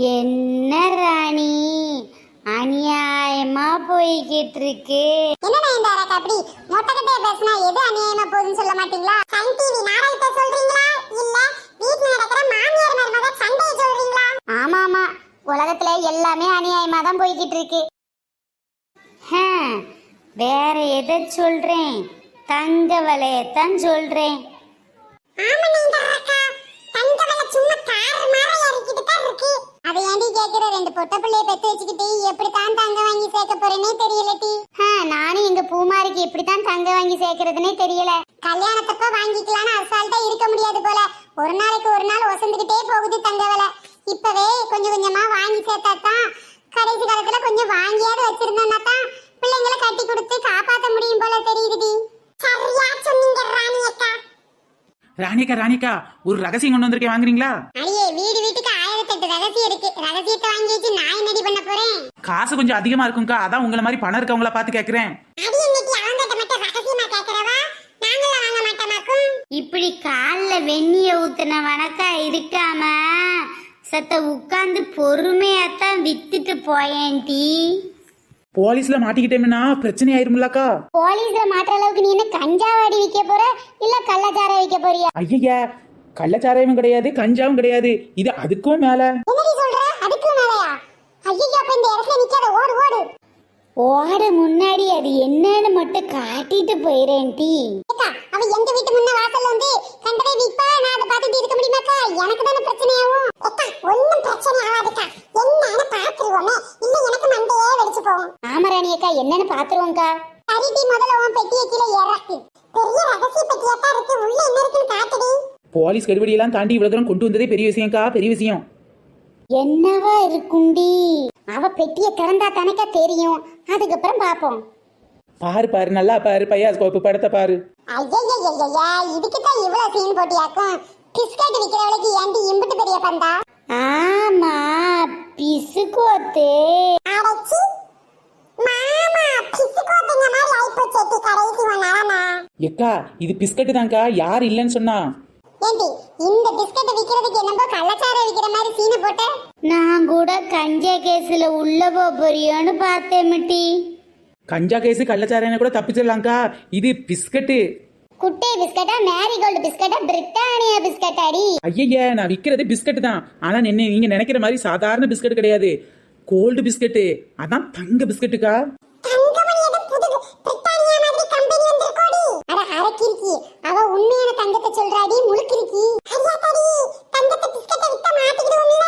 என்ன ராணி அநியாயமா போய்கிட்டு இருக்கு. என்னடா இந்த அரக்க அப்படி மொட்டக்கட்டே பேசினா எது அநியாயமா போகுதுன்னு சொல்ல மாட்டீங்களா? சன் டிவி நாடகத்தை சொல்றீங்களா இல்ல வீட்ல நடக்கிற மாமியார் மருமக சண்டையை சொல்றீங்களா? ஆமா ஆமா, உலகத்துல எல்லாமே அநியாயமா தான் போய்கிட்டு இருக்கு. வேற எதை சொல்றேன்? தங்க வளையத்தான் சொல்றேன். ஆமா நீங்க அரக்கா தங்க வலை சும்மா கார் மாதிரி இறக்கிட்டு தான் இருக்கு. அதை ஏண்டி கேக்குற? ரெண்டு பொட்ட பிள்ளைய பெத்து வச்சுக்கிட்டு எப்படி தான் தங்க வாங்கி சேர்க்க போறேனே தெரியல டி. நானும் எங்க பூமாரிக்கு எப்படித்தான் தங்க வாங்கி சேர்க்கறதுனே தெரியல. கல்யாணத்தப்ப வாங்கிக்கலாம்னு அசால்ட்டா இருக்க முடியாது போல. ஒரு நாளைக்கு ஒரு நாள் ஒசந்துக்கிட்டே போகுது தங்க விலை. இப்பவே கொஞ்சம் கொஞ்சமா வாங்கி சேர்த்தா தான் கடைசி காலத்துல கொஞ்சம் வாங்கியாவது வச்சிருந்தோம்னா தான் பிள்ளைங்களை கட்டி கொடுத்து காப்பாற்ற முடியும் போல தெரியுதுடி. சரியா சொன்னீங்க ராணி அக்கா. ராணிக்கா ஒரு ரகசியம் கொண்டு வந்திருக்கேன், வாங்குறீங்களா? அடியே வீடு வீட்டுக்கு 1008 ரகசியம் இருக்கு. ரகசியத்தை வாங்கி வச்சு நான் என்னடி பண்ண போறேன்? காசு கொஞ்சம் அதிகமா இருக்கும்க்கா, அதான் உங்களை மாதிரி பணம் இருக்கவங்கள பார்த்து கேட்கறேன். அடி இன்னைக்கு அவங்ககிட்ட மட்டும் ரகசியமா கேக்குறவா நாங்கள வாங்க மாட்டோமாக்கும். இப்படி கால்ல வெந்நிய ஊத்துன வணக்கா இருக்காம சத்த உட்கார்ந்து பொறுமையாத்தான் வித்துட்டு போயேன்டி. போலீஸ்ல மாட்டிக்கிட்டேன்னா பிரச்சனை ஆயிரும்லக்கா. போலீஸ்ல மாட்டுற அளவுக்கு நீ என்ன கஞ்சாவாடி விற்க போற இல்ல கள்ளச்சாரம் விற்க போறியா? ஐயா, கள்ளச்சாராயமும் கிடையாது கஞ்சாவும் கிடையாது, இது அதுக்கும் மேல. என்னடி சொல்ற? அதுக்கு மேலயா? ஐயோ அப்ப இந்த இடத்துல நிக்காத, ஓடு ஓடு. ஓட முன்னாடி அது என்னன்னு மட்டும் காட்டிட்டு போயிரேன் டி. அக்கா அவ எங்க வீட்டு முன்ன வாசல்ல வந்து கண்டவே விப்பா, நான் அதை பார்த்துட்டு இருக்க முடியுமாக்கா? எனக்கு தானே பிரச்சனையாகும். அக்கா ஒண்ணும் பிரச்சனை ஆகாதுக்கா, என்னன்னு பாத்துருவோமே, இல்ல எனக்கு மண்டையே வெடிச்சு போகும். ஆமராணி அக்கா என்னன்னு பாத்துருவோம்க்கா. சரிடி, முதல்ல உன் பெட்டியை கீழே இறக்கு. பெரிய ரகசிய பெட்டியாத்தான் இருக்கு, உள்ள என்ன இருக்குன்னு காட்டுடி. போலீஸ் கடுவடியெல்லாம் தாண்டி இவ்வளவு தூரம் கொண்டு வந்ததே பெரிய விஷயம்க்கா, பெரிய விஷயம். என்னவா இருக்குண்டி? அவ பெட்டியை திறந்தா தனக்கா தெரியும், அதுக்கப்புறம் பாப்போம். பாரு நல்லா பாரு, பையா ஸ்கோப்பு படத்தை பாரு. ஐயா இதுக்கு தான் இவ்வளவு சீன் போட்டியாக்கும். பிஸ்கட் விக்கிறவளுக்கு ஏண்டி இம்புட்டு பெரிய பந்தா? ஆமா பிசுகோத்து. அடச்சி மாமா பிஸ்கோத்துங்க மாதிரி ஆயிப்போச்சேட்டி கடைசி ஒன்னாலமா. எக்கா இது பிஸ்கட் தான்க்கா, யார் இல்லைன்னு சொன்னா? ஏண்டி இந்த பிஸ்கட் விக்கிறதுக்கு என்னப்போ கள்ளச்சாரம் விக்கிற மாதிரி சீனை போட்ட? நான் கூட கஞ்சா கேஸ்ல உள்ள போறியோன்னு பார்த்தேன் மிட்டி. கஞ்சா கேஸ் கள்ளச்சாராயனை கூட தப்பிச்சிடலாம்க்கா, இது பிஸ்கட்டு. குட்டை பிஸ்கட்டா மேரிகோல்டு பிஸ்கட்டா பிரிட்டானியா பிஸ்கட்டாடி? ஐயா நான் விற்கிறது பிஸ்கட் தான், ஆனா நீங்க நினைக்கிற மாதிரி சாதாரண பிஸ்கட் கிடையாது, கோல்டு பிஸ்கட். அதான் தங்க பிஸ்கட்டுக்கா. அவ உண்மையான தங்கத்தை சொல்றாடி, முழுக்கிருக்கி. தங்கத்தை பிஸ்கட்டை வித்தா மாட்டிக்கிடுவோம்ல,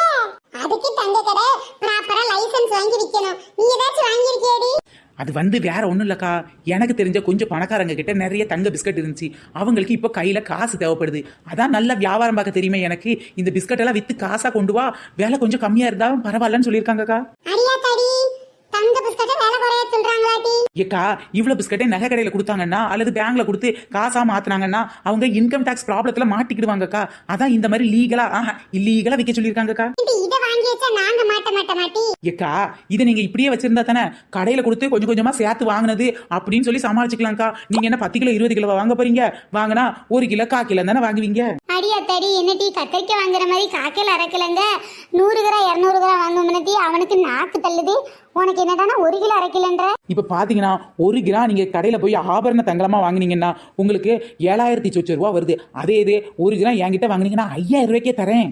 அதுக்கு தங்க கடை ப்ராப்பரா லைசென்ஸ் வாங்கி விக்கணும். நீ ஏதாச்சும் வாங்கியிருக்கியாடி? அது வேற ஒண்ணும் இல்லக்கா, எனக்கு தெரிஞ்ச கொஞ்சம் பணக்காரங்க கிட்ட நிறைய தங்க பிஸ்கட் இருந்துச்சு, அவங்களுக்கு இப்போ கையில காசு தேவைப்படுது, அதான் நல்ல வியாபாரம் பார்க்க தெரியுமே எனக்கு. இந்த பிஸ்கட் எல்லாம் வித்து காசா கொண்டு வா, வேலை கொஞ்சம் கம்மியா இருந்தா பரவாயில்லன்னு சொல்லியிருக்காங்கக்கா. தங்க பிஸ்கட்டை வேலை குறைய சொல்றாங்களாடி? ஏக்கா இவ்வளவு பிஸ்கட்டை நகை கடையில கொடுத்தாங்கன்னா அல்லது பேங்க்ல கொடுத்து காசா மாத்தினாங்கன்னா அவங்க இன்கம் டாக்ஸ் ப்ராப்ளத்துல மாட்டிக்கிடுவாங்கக்கா, அதான் இந்த மாதிரி லீகலா இல்லீகலா விற்க சொல்லியிருக்காங்கக்கா. இதை வாங்கி வச்சா நாங்க மாட்டி ஏக்கா இதை நீங்க இப்படியே வச்சிருந்தா தானே கடையில கொடுத்து கொஞ்சம் கொஞ்சமா சேர்த்து வாங்கினது அப்படின்னு சொல்லி சமாளிச்சுக்கலாம்க்கா. நீங்க என்ன 10 கிலோ 20 கிலோ வாங்க போறீங்க? வாங்கினா 1 கிலோ 1/4 கிலோ தானே வாங்குவீங்க. அடியாத்தாடி என்ன டீ கத்திரிக்காய் வாங்குற மாதிரி காக்கையில் அரைக்கலங்க. 100 கிராம் 200 கிராம் வாங்குவோம்னா டீ அவனுக்கு நாக்கு தள்ளுது, உனக்கு என்னடானா 1 கிலோ அரைக்கலன்ற. இப்ப பாத்தீங்கன்னா 1 கிராம் நீங்க கடையில போய் ஆபரண தங்கலமா வாங்கினீங்கன்னா உங்களுக்கு 7000 ரூபா வருது. அதே இது 1 கிராம் என்கிட்ட வாங்கினீங்கன்னா 5000 ரூபாய்க்கே தரேன்.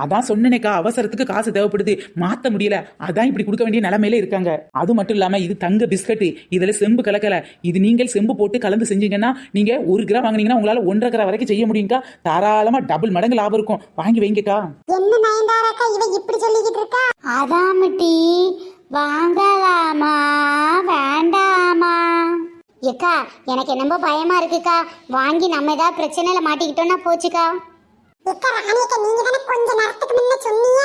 அதான் சொன்னேனேக்கா, அவசரத்துக்கு காசு தேவைப்படுது, மாத்த முடியல, அதான் இப்படி கொடுக்க வேண்டிய நிலைமையில இருக்காங்க. அது மட்டும் இல்லாம இது தங்க பிஸ்கட், இதுல செம்பு கலக்கல. இது நீங்கள் செம்பு போட்டு கலந்து செஞ்சீங்கன்னா நீங்க 1 கிராம் வாங்கினீங்கன்னா உங்களால 1.5 கிராம் வரைக்கும் செய்ய முடியுங்கக்கா. தாராளமா டபுள் மடங்கு லாபம் இருக்கும், வாங்கி வைங்கக்கா. என்ன நயன்தாராக்கா இவ இப்படி சொல்லிக்கிட்டு இருக்கா? அதான் டீ வாங்கலாமா வேண்டாமா? ஏக்கா எனக்கு என்னமோ பயமா இருக்குக்கா, வாங்கி நம்ம ஏதாவது பிரச்சனையில மாட்டிக்கிட்டோம்னா போச்சுக்கா. நீங்க தானே கொஞ்ச நேரத்துக்கு முன்ன சொன்னீங்க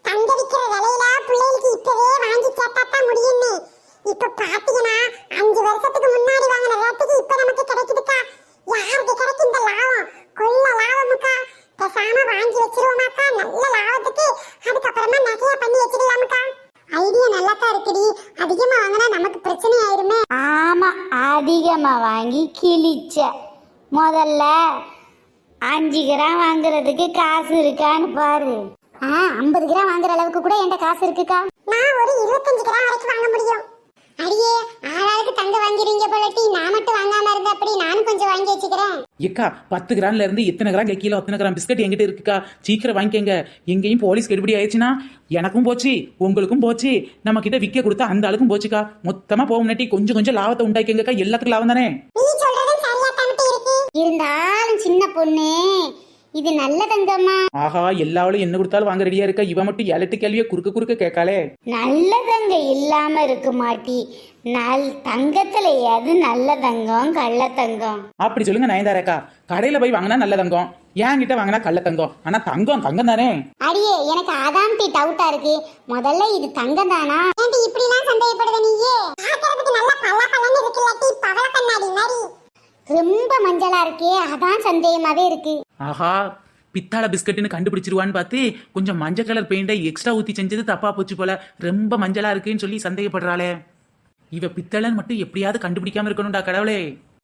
தங்க விக்கிற விலையில பிள்ளைகளுக்கு இப்பவே வாங்கி சேர்த்தாத்தான் முடியும்னு. இப்ப பாத்தீங்கன்னா 5 வருஷத்துக்கு முன்னாடி வாங்கின ரேட்டுக்கு இப்ப நமக்கு கிடைக்குதுக்கா. யாருக்கு கிடைக்கும் இந்த லாபம்? கொள்ள லாபமுக்கா. பேசாம வாங்கி வச்சிருவோமாக்கா, நல்ல லாபத்துக்கு அதுக்கப்புறமா நகையா பண்ணி வச்சிடலாமுக்கா. ஐடியா நல்லா தான் இருக்குடி, அதிகமா வாங்கினா நமக்கு பிரச்சனை ஆயிருமே. ஆமா அதிகமா வாங்கி கிழிச்ச முதல்ல 5 கிராம் வாங்குறதுக்கு காசு இருக்கான்னு பாரு. 50 கிராம் வாங்குற அளவுக்கு கூட என்கிட்ட காசு இருக்குக்கா. நான் ஒரு 25 கிராம் வரைக்கும் வாங்க முடியும். அடியே ஆளாளுக்கு தங்க வாங்கிடுவீங்க போலட்டி, நான் மட்டும் வாங்காம இருந்த அப்படி நானும் கொஞ்சம் வாங்கி வச்சுக்கிறேன். ஏக்கா 10 கிராம்ல இருந்து எத்தனை கிராம் கிலோ அத்தனை கிராம் பிஸ்கட் என்கிட்ட இருக்குக்கா, சீக்கிரம் வாங்கிக்கங்க. எங்கேயும் போலீஸ் கெடுபடி ஆயிடுச்சுன்னா எனக்கும் போச்சு உங்களுக்கும் போச்சு, நம்ம கிட்ட விற்க கொடுத்தா அந்த ஆளுக்கும் போச்சுக்கா. மொத்தமா போக முன்னாடி கொஞ்சம் கொஞ்சம் லாபத்தை உண்டாக்கிங்கக்கா, எல்லாத்துக்கும் லாபம் தானே. நீ சொல்றதும் சரியா தான்ட்டு இருக்கு. இருந்தாலும் சின்ன பொண்ணு, இது நல்ல தங்கம்மா. ஆஹா, எல்லாவளும் என்ன கொடுத்தாலும் வாங்க ரெடியா இருக்கா, இவ மட்டும் 7 கேள்வியை குறுக்க கேட்காளே. நல்ல தங்கம் இல்லாம இருக்க மாட்டி. தங்கத்துல எது நல்ல தங்கம் கள்ள தங்கம்? அப்படி சொல்லுங்க நயன்தாரக்கா. கடையில போய் வாங்கினா நல்ல தங்கம், என்கிட்ட வாங்கினா கள்ள தங்கம். ஆனா தங்கம் தங்கம் தானே. அடியே எனக்கு அதான் டவுட்டா இருக்கு. முதல்ல இது தங்கம் தானா? ஏன்டி இப்படி எல்லாம் சந்தேகப்படுத நீயே? பாக்குறதுக்கு நல்ல பல்லன்னு இருக்குல்லட்டி, பவள கண்ணாடி மாதிரி. ரொம்ப மஞ்சளா இருக்கே, அதான் சந்தேகமாவே இருக்கு. ஆஹா, பித்தாள பிஸ்கட்னு கண்டுபிடிச்சிருவான்னு பார்த்து கொஞ்சம் மஞ்சள் கலர் பெயிண்டை எக்ஸ்ட்ரா ஊத்தி செஞ்சது தப்பா போச்சு போல. ரொம்ப மஞ்சளா இருக்குன்னு சொல்லி சந்தேகப்படுறாளே. இவ பித்தளன்னு மட்டும் எப்படியாவது கண்டுபிடிக்காம இருக்கணும்டா கடவுளே.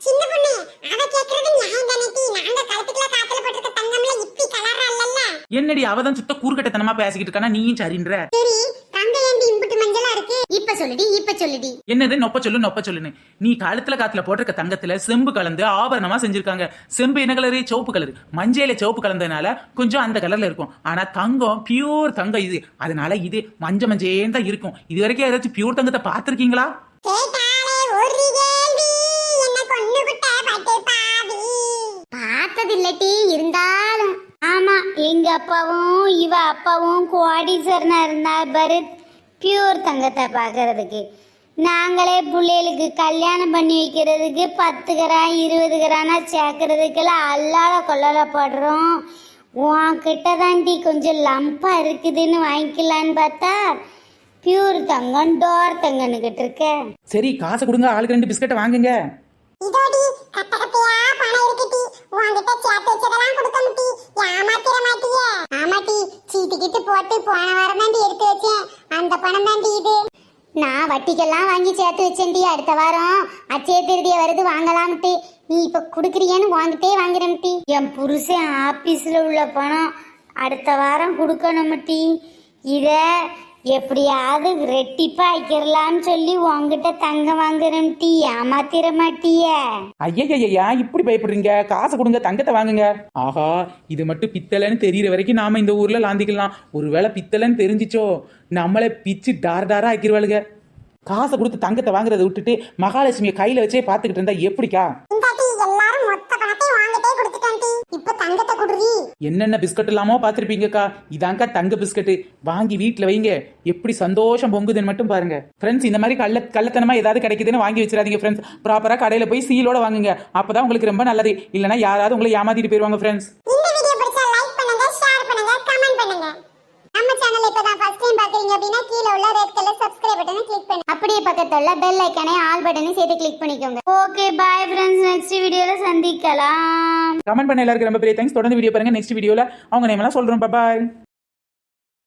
சின்ன பொண்ணு, அவ கேக்குறது நியாயம் தானே டி. நாங்க கழுத்துக்குள்ள காத்துல போட்டுருக்க தங்கம்ல இப்படி கலரா இல்லல்ல. என்னடி அவதான் சுத்த கூறுகட்டத்தனமா பேசிக்கிட்டு இருக்கானா, நீயும் சரின்ற. சரி, தங்கம் ஏண்டி இம்புட்டு மஞ்சளா இருக்கு? இப்ப சொல்லுடி. என்னது நொப்ப சொல்லுன்னு. நீ கழுத்துல காத்துல போட்டிருக்க தங்கத்துல செம்பு கலந்து ஆபரணமா செஞ்சிருக்காங்க. செம்பு என்ன கலரு? சிவப்பு கலரு. மஞ்சையில சிவப்பு கலந்ததுனால கொஞ்சம் அந்த கலர்ல இருக்கும். ஆனா தங்கம் பியூர் தங்கம் இது, அதனால இது மஞ்சேன்னு தான் இருக்கும். இது வரைக்கும் ஏதாச்சும் பியூர் தங்கத்தை பார்த்திருக்கீங்களா? கேட்டாலே ஒரு கேள்வி, என்ன கொன்னுகிட்ட பட்டு பாவி. பார்த்தது இல்லட்டி, இருந்தாலும் ஆமா, எங்க அப்பாவும் இவ அப்பாவும் கோடீஸ்வரனா இருந்தா பாரு, பியூர் தங்கத்தை பார்க்கறதுக்கு. நாங்களே பிள்ளைகளுக்கு கல்யாணம் பண்ணி வைக்கிறதுக்கு 10 கிராம் 20 கிராம்னா சேர்க்கறதுக்கெல்லாம் அல்லாத கொள்ளல படுறோம். உன்கிட்ட தாண்டி கொஞ்சம் லம்பா இருக்குதுன்னு வாங்கிக்கலான்னு பார்த்தா பியூர் தங்கம் டோர் தங்கன்னுகிட்டு இருக்க. சரி, காசை கொடுங்க, ஆளுக்கு 2 பிஸ்கட்டை வாங்குங்க. இதோடி கட்டக்கட்டையா பணம் இருக்குடி, உன்கிட்ட சேர்த்து வச்சதெல்லாம் கொடுக்க முட்டி, ஏமாத்திர மாட்டியே. ஆமாட்டி, சீட்டுக்கிட்டு போட்டு போன வாரம் தாண்டி எடுத்து வச்சேன், அந்த பணம் தாண்டி இது. நான் வட்டிக்கெல்லாம் வாங்கி சேர்த்து வச்சேன்டி. அடுத்த வாரம் அச்சய திருதிய வருது வாங்கலாம்ட்டு. நீ இப்ப குடுக்குறியன்னு வாங்கிட்டே வாங்குறேன்டி. என் புருஷன் ஆபீஸ்ல உள்ள பணம் அடுத்த வாரம் கொடுக்கணும்ட்டி. இத எப்படியாவது ரெட்டிப்பா ஆக்கிடலான்னு சொல்லி உங்ககிட்ட தங்க வாங்குறேன்ட்டி. ஏமாத்திர மாட்டிய? ஐயா இப்படி பயப்படுறீங்க, காசை கொடுங்க, தங்கத்தை வாங்குங்க. ஆஹா, இது மட்டும் பித்தளைன்னு தெரியற வரைக்கும் நாம இந்த ஊர்ல லாந்திக்கலாம். ஒருவேளை பித்தளைன்னு தெரிஞ்சிச்சோ நம்மளை பிச்சு டாரா ஆக்கிடுவாளுங்க. காசை கொடுத்து தங்கத்தை வாங்குறதை விட்டுட்டு மகாலட்சுமியை கையில வச்சே பாத்துக்கிட்டு இருந்தா எப்படிக்கா? எல்லாரும் மொத்த பணத்தையும் வாங்கிட்டே கொடுத்துட்டான்டி, இப்ப தங்கத்தை குடுறி. என்னென்ன பிஸ்கட் இல்லாமோ பாத்திருப்பீங்கக்கா. இதாங்கா தங்க பிஸ்கட், வாங்கி வீட்டுல வைங்க, எப்படி சந்தோஷம் பொங்குதுன்னு மட்டும் பாருங்க. ஃப்ரெண்ட்ஸ், இந்த மாதிரி கள்ளத்தனமா ஏதாவது கிடைக்குதுன்னு வாங்கி வச்சிடாதீங்க ஃப்ரெண்ட்ஸ். ப்ராப்பரா கடையில போய் சீலோட வாங்குங்க, அப்பதான் உங்களுக்கு ரொம்ப நல்லது. இல்லைன்னா யாராவது உங்களை ஏமாத்திட்டு போயிருவாங்க ஃப்ரெண்ட்ஸ். இந்த வீடியோ பிடிச்சா லைக் பண்ணுங்க, ஷேர் பண்ணுங்க, கமெண்ட் பண்ணுங்க. நம்ம சேனல் இப்பதான் ஃபர்ஸ்ட் டைம் பாக்குறீங்க அப்படின்னா கீழ உள்ள ரெட் கலர் சப்ஸ்கிரைப் பட்டனை கிளிக் பண்ணுங்க. அப்படியே பக்கத்துல பெல் ஐகானை ஆல் பட்டனை சேர்த்து கிளிக் பண்ணிக்கோங்க. ஓகே, பை ஃப்ரெண்ட்ஸ், நெக்ஸ்ட் வீடியோல சந்திக்கலாம். கமெண்ட் பண்ண எல்லாருக்கும் ரொம்ப பெரிய தேங்க்ஸ். தொடர்ந்து வீடியோ பாருங்க. நெக்ஸ்ட் வீடியோல அவங்க நேம் எல்லாம் சொல்றோம். பாய்.